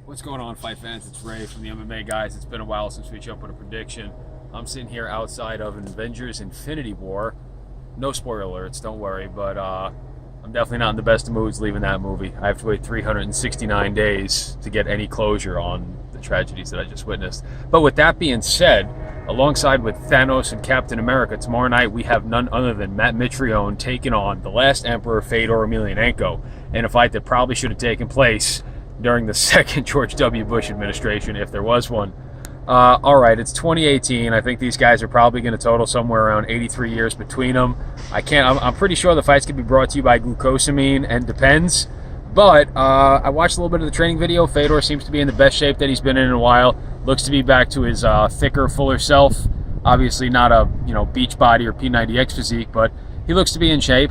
What's going on, fight fans? It's Ray from the MMA Guys. It's been a while since we jumped on a prediction. I'm sitting here outside of Avengers Infinity War. No spoiler alerts, don't worry, but I'm definitely not in the best of moods leaving that movie. I have to wait 369 days to get any closure on the tragedies that I just witnessed. But with that being said, alongside with Thanos and Captain America, tomorrow night we have none other than Matt Mitrione taking on the last Emperor, Fedor Emelianenko, in a fight that probably should have taken place during the second George W. Bush administration, if there was one. All right, it's 2018. I think these guys are probably going to total somewhere around 83 years between them. I'm pretty sure the fights could be brought to you by glucosamine and Depends. But I watched a little bit of the training video. Fedor seems to be in the best shape that he's been in a while. Looks to be back to his thicker, fuller self. Obviously not a beach body or P90X physique, but he looks to be in shape.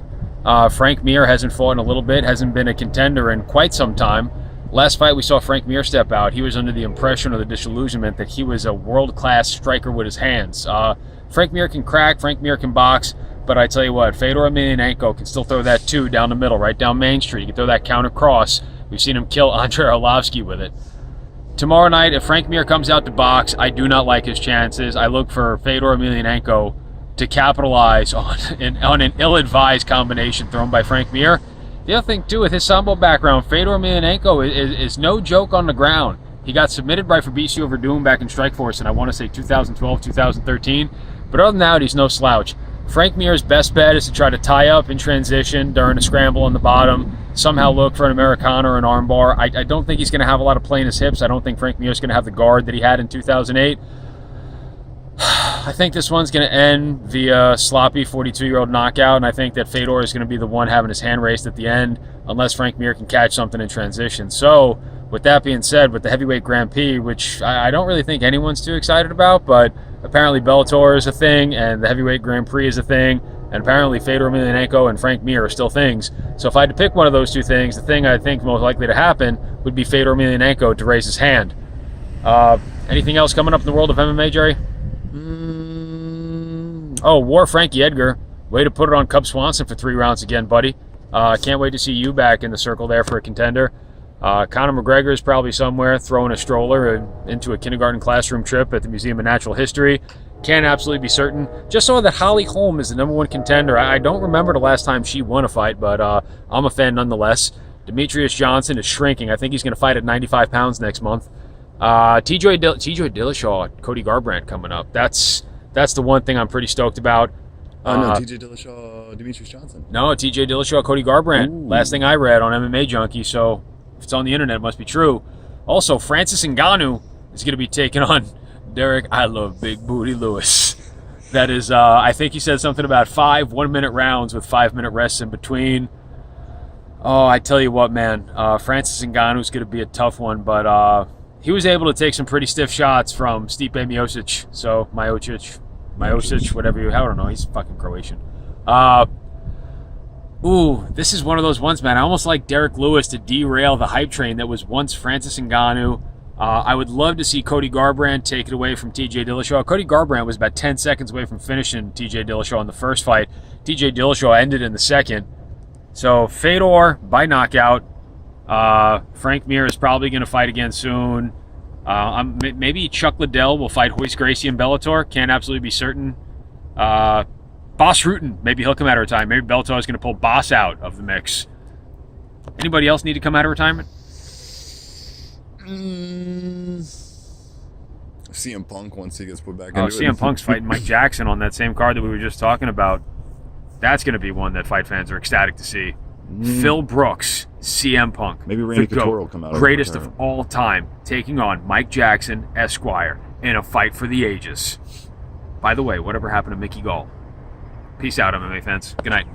Frank Mir hasn't fought in a little bit, hasn't been a contender in quite some time. Last fight we saw Frank Mir step out. He was under the impression or the disillusionment that he was a world-class striker with his hands. Frank Mir can crack, Frank Mir can box, but I tell you what, Fedor Emelianenko can still throw that two down the middle, right down Main Street. He can throw that counter cross. We've seen him kill Andrei Arlovsky with it. Tomorrow night, if Frank Mir comes out to box, I do not like his chances. I look for Fedor Emelianenko to capitalize on an ill-advised combination thrown by Frank Mir. The other thing, too, with his Sambo background, Fedor Emelianenko is no joke on the ground. He got submitted by Fabricio Verdum back in Strikeforce in, I want to say, 2012, 2013. But other than that, he's no slouch. Frank Mir's best bet is to try to tie up in transition during a scramble on the bottom, somehow look for an Americana or an armbar. I don't think he's going to have a lot of play in his hips. I don't think Frank Mir's going to have the guard that he had in 2008. I think this one's going to end via sloppy 42-year-old knockout, and I think that Fedor is going to be the one having his hand raised at the end, unless Frank Mir can catch something in transition. So, with that being said, with the heavyweight Grand Prix, which I don't really think anyone's too excited about, but apparently Bellator is a thing, and the heavyweight Grand Prix is a thing, and apparently Fedor Emelianenko and Frank Mir are still things. So if I had to pick one of those two things, the thing I think most likely to happen would be Fedor Emelianenko to raise his hand. Anything else coming up in the world of MMA, Jerry? Oh, War Frankie Edgar. Way to put it on Cub Swanson for 3 rounds again, buddy. Can't wait to see you back in the circle there for a contender. Conor McGregor is probably somewhere throwing a stroller into a kindergarten classroom trip at the Museum of Natural History. Can't absolutely be certain. Just saw that Holly Holm is the #1 contender. I don't remember the last time she won a fight, but I'm a fan nonetheless. Demetrius Johnson is shrinking. I think he's going to fight at 95 pounds next month. TJ Dillashaw, Cody Garbrandt coming up. That's the one thing I'm pretty stoked about. No, TJ Dillashaw, Demetrius Johnson. No, TJ Dillashaw, Cody Garbrandt. Ooh. Last thing I read on MMA Junkie, so if it's on the internet, it must be true. Also, Francis Ngannou is going to be taking on Derek, I love Big Booty Lewis. That is, I think he said something about 5 one-minute rounds with 5-minute rests in between. Oh, I tell you what, man. Francis Ngannou is going to be a tough one, but he was able to take some pretty stiff shots from Stipe Miocic. So, Miocic, whatever I don't know. He's fucking Croatian. This is one of those ones, man. I almost like Derek Lewis to derail the hype train that was once Francis Ngannou. I would love to see Cody Garbrandt take it away from TJ Dillashaw. Cody Garbrandt was about 10 seconds away from finishing TJ Dillashaw in the first fight. TJ Dillashaw ended in the second. So, Fedor by knockout. Frank Mir is probably going to fight again soon. Maybe Chuck Liddell will fight Royce Gracie in Bellator. Can't absolutely be certain. Boss Rutten, maybe he'll come out of retirement. Maybe Bellator is going to pull Boss out of the mix. Anybody else need to come out of retirement? CM Punk once he gets put back into it. CM Punk's fighting Mike Jackson on that same card that we were just talking about. That's going to be one that fight fans are ecstatic to see. Phil Brooks, CM Punk. Maybe Randy Couture will come out. Greatest of all time, taking on Mike Jackson, Esquire, in a fight for the ages. By the way, whatever happened to Mickey Gall? Peace out, MMA fans. Good night.